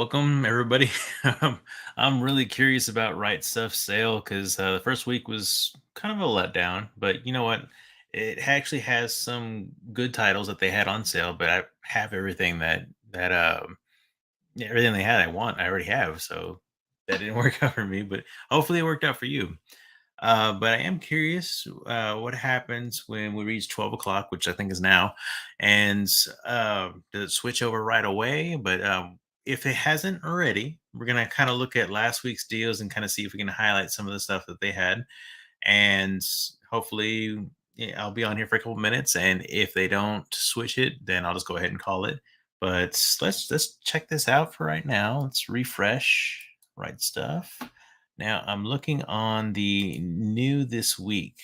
Welcome everybody. Um, I'm really curious about Right Stuff sale because the first week was kind of a letdown, but you know what? It actually has some good titles that they had on sale, but I have everything that yeah, everything they had I want. I already have, so that didn't work out for me, but hopefully it worked out for you. But I am curious what happens when we reach 12 o'clock, which I think is now. And does it switch over right away? But if it hasn't already, we're going to kind of look at last week's deals and kind of see if we can highlight some of the stuff that they had. And hopefully, yeah, I'll be on here for a couple minutes. And if they don't switch it, then I'll just go ahead and call it. But let's check this out for right now. Let's refresh. Right stuff. Now I'm looking on the new this week.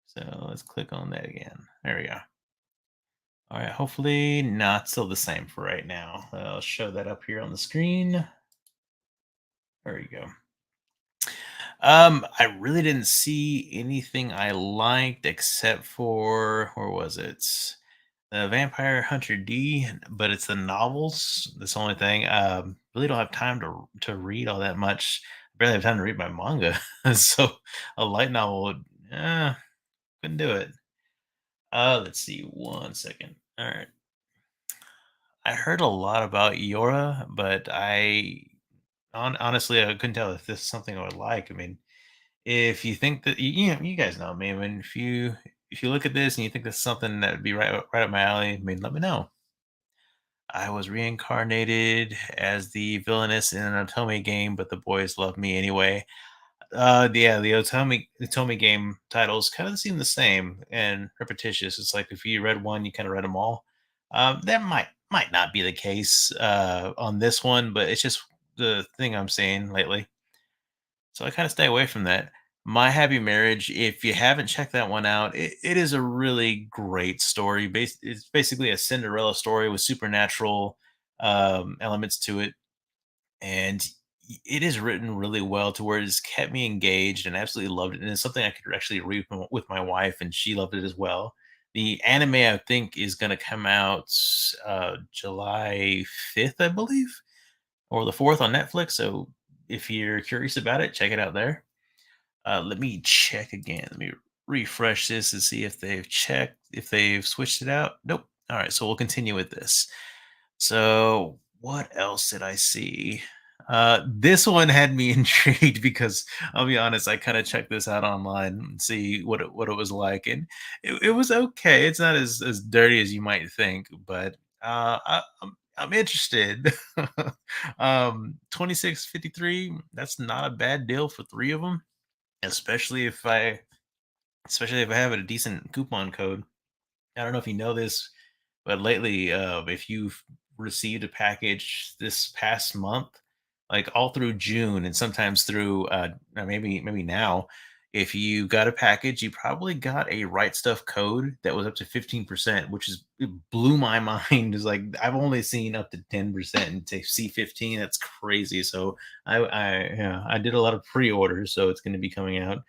So let's click on that again. There we go. All right, hopefully not still the same for right now. I'll show that up here on the screen. There you go. I really didn't see anything I liked except for where was it? The Vampire Hunter D, but it's the novels. That's the only thing. Really don't have time to read all that much. Barely have time to read my manga, so a light novel would couldn't do it. Let's see. One second. All right. I heard a lot about Yora, but honestly I couldn't tell if this is something I would like. I mean, if you think that you guys know me. I mean, if you look at this and you think that's something that would be right up my alley, I mean, let me know. I was reincarnated as the villainess in an Otome game, but the boys love me anyway. Yeah, the Otome game titles kind of seem the same and repetitious. It's like if you read one, you kind of read them all. That might not be the case on this one, but it's just the thing I'm seeing lately. So I kind of stay away from that. My Happy Marriage, if you haven't checked that one out, it is a really great story. It's basically a Cinderella story with supernatural elements to it. And it is written really well to where it's kept me engaged and absolutely loved it. And it's something I could actually read with my wife, and she loved it as well. The anime, I think, is going to come out July 5th, I believe, or the 4th on Netflix. So if you're curious about it, check it out there. Let me check again. Let me refresh this and see if if they've switched it out. Nope. All right, so we'll continue with this. So, what else did I see? This one had me intrigued because I'll be honest, I kind of checked this out online and see what it was like, and it was okay. It's not as dirty as you might think, but I'm interested. 26.53. That's not a bad deal for three of them, especially especially if I have a decent coupon code. I don't know if you know this, but lately, if you've received a package this past month, like all through June and sometimes through maybe now, if you got a package, you probably got a Right Stuff code that was up to 15%, which is it blew my mind. Is like I've only seen up to 10%, and to see 15, that's crazy. So I did a lot of pre-orders, so it's going to be coming out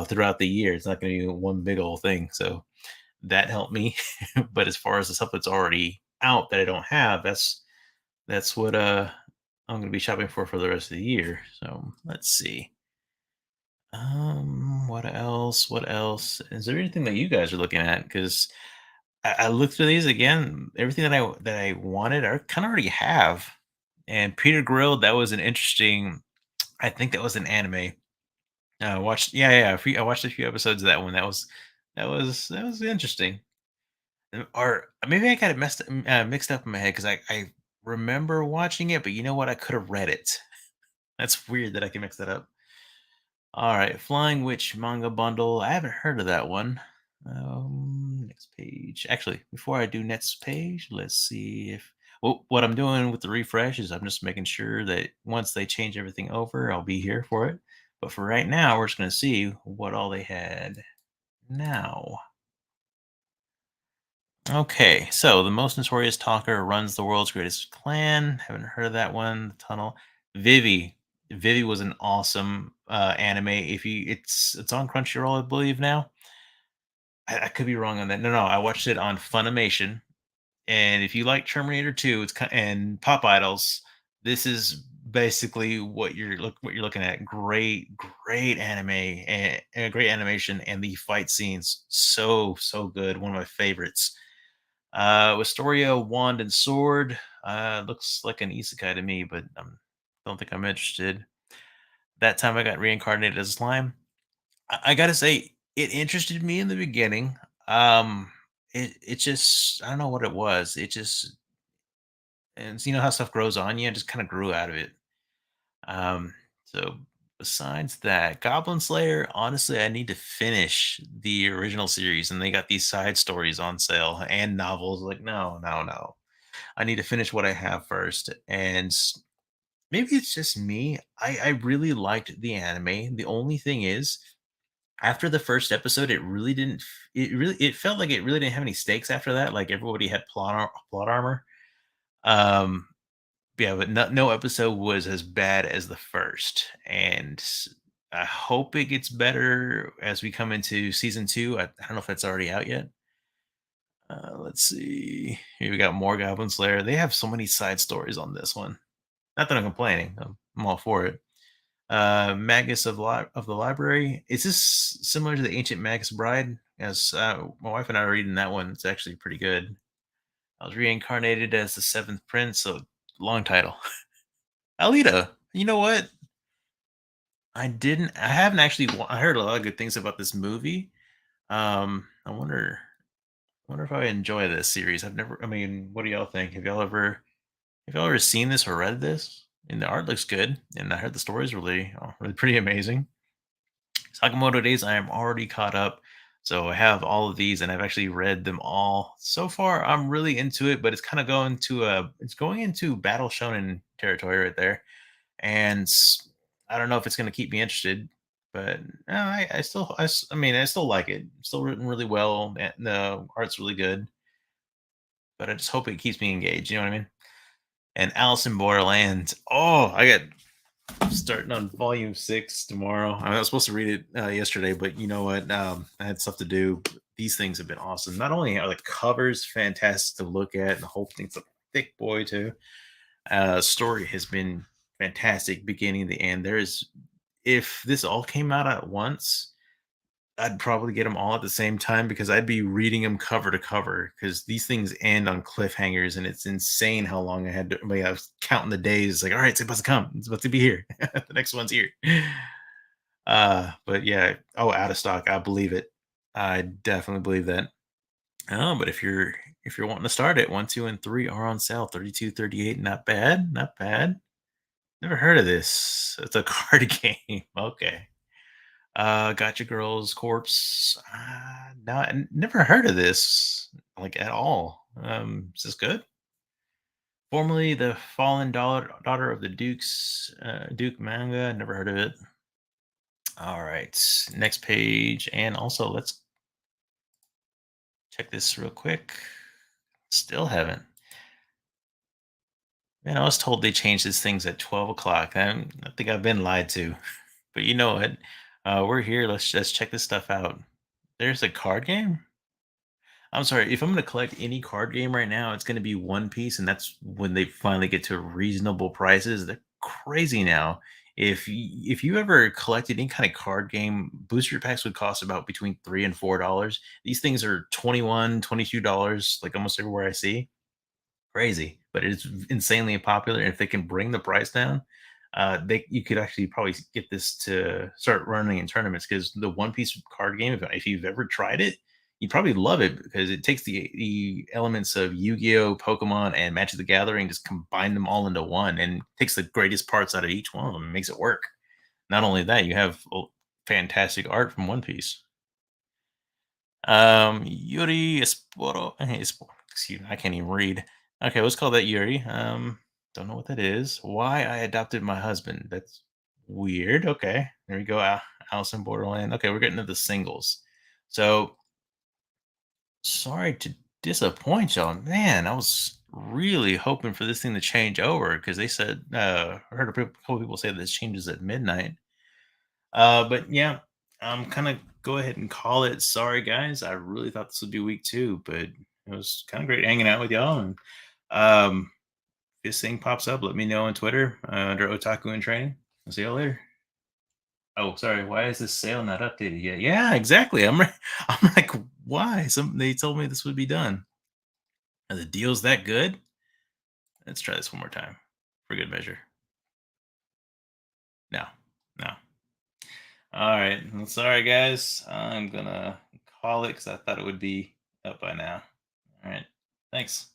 throughout the year. It's not going to be one big old thing. So that helped me. But as far as the stuff that's already out that I don't have, that's what I'm going to be shopping for the rest of the year. So let's see. What else? What else? Is there anything that you guys are looking at? Because I looked through these again. Everything that I wanted, I kind of already have. And Peter Grill, that was an interesting. I think that was an anime. I watched, I watched a few episodes of that one. That was interesting. Or maybe I got it mixed up in my head because I remember watching it, but you know what? I could have read it. That's weird that I can mix that up. All right, Flying Witch manga bundle. I haven't heard of that one. Next page. Actually, before I do next page, let's see if well, what I'm doing with the refresh is I'm just making sure that once they change everything over, I'll be here for it. But for right now, we're just going to see what all they had now. Okay, so the most notorious talker runs the world's greatest clan. Haven't heard of that one. The Tunnel. Vivi. Vivi was an awesome anime. If you, it's on Crunchyroll, I believe now. I could be wrong on that. No, I watched it on Funimation. And if you like Terminator 2, and Pop Idols, This is basically what you're looking at. Great anime and great animation, and the fight scenes so good. One of my favorites. Wisteria, Wand and Sword. Looks like an isekai to me, but don't think I'm interested. That time I got reincarnated as slime. I gotta say, it interested me in the beginning. It just I don't know what it was. It just and you know how stuff grows on you. I just kind of grew out of it. So besides that, Goblin Slayer, honestly, I need to finish the original series, and they got these side stories on sale and novels. Like, no. I need to finish what I have first. And maybe it's just me. I really liked the anime. The only thing is, after the first episode, it really didn't. It felt like it really didn't have any stakes after that. Like everybody had plot armor. Um, yeah, but no episode was as bad as the first, and I hope it gets better as we come into season 2. I don't know if that's already out yet. Let's see. Here we got more Goblin Slayer. They have so many side stories on this one. Not that I'm complaining. I'm all for it. Magus of the Library. Is this similar to the Ancient Magus Bride? As my wife and I are reading that one. It's actually pretty good. I was reincarnated as the seventh prince. So long title. Alita. You know what? I didn't. I haven't actually. I heard a lot of good things about this movie. I wonder if I enjoy this series. I've never. I mean, what do y'all think? Have y'all ever seen this or read this? And the art looks good, and I heard the story is really pretty amazing. Sakamoto Days, I am already caught up. So I have all of these and I've actually read them all. So far, I'm really into it, but it's kind of it's going into battle shonen territory right there. And I don't know if it's going to keep me interested, but I mean, I still like it. It's still written really well. And the art's really good, but I just hope it keeps me engaged. You know what I mean? And Alice in Borderland. Oh, I got starting on volume 6 tomorrow. I was supposed to read it yesterday, but you know what? I had stuff to do. These things have been awesome. Not only are the covers fantastic to look at, and the whole thing's a thick boy too. Story has been fantastic, beginning to the end. There is, if this all came out at once, I'd probably get them all at the same time because I'd be reading them cover to cover because these things end on cliffhangers and it's insane how long I had to. I mean, I was counting the days. Like, all right, it's about to come. It's about to be here. The next one's here. But yeah. Oh, out of stock. I believe it. I definitely believe that. Oh, but if you're wanting to start it, 1, 2, and 3 are on sale. 32, 38. Not bad. Not bad. Never heard of this. It's a card game. Okay. Gotcha Girls Corpse. No, never heard of this, like, at all. Is this good? Formerly the fallen daughter of the Duke Manga. Never heard of it. All right, next page, and also let's check this real quick. Still haven't. Man, I was told they changed these things at 12 o'clock. I think I've been lied to. But you know what? We're here. Let's just check this stuff out. There's a card game. I'm sorry, if I'm gonna collect any card game right now, it's gonna be One Piece, and that's when they finally get to reasonable prices. They're crazy now. If you ever collected any kind of card game, booster packs would cost about between $3 and $4. These things are 21, $22, like almost everywhere I see. Crazy, but it's insanely popular, and if they can bring the price down, they you could actually probably get this to start running in tournaments because the One Piece card game, if you've ever tried it, you'd probably love it because it takes the elements of Yu-Gi-Oh, Pokemon, and Magic the Gathering, just combine them all into one, and takes the greatest parts out of each one of them and makes it work. Not only that, you have fantastic art from One Piece. Yuri excuse me, I can't even read. Okay, let's call that Yuri. Don't know what that is. Why I adopted my husband. That's weird. Okay, there we go. Alice in Borderland. Okay, we're getting to the singles. So sorry to disappoint y'all. Man, I was really hoping for this thing to change over because they said I heard couple people say this changes at midnight. But yeah, I'm kind of go ahead and call it. Sorry, guys. I really thought this would be week 2, but it was kind of great hanging out with y'all. And um, this thing pops up, let me know on Twitter under OtakuNTraining. I'll see you later. Oh, sorry. Why is this sale not updated yet? Yeah, exactly. I'm like, why? They told me this would be done. Are the deal's that good? Let's try this one more time for good measure. No, no. All right. Well, sorry, guys. I'm gonna call it because I thought it would be up by now. All right. Thanks.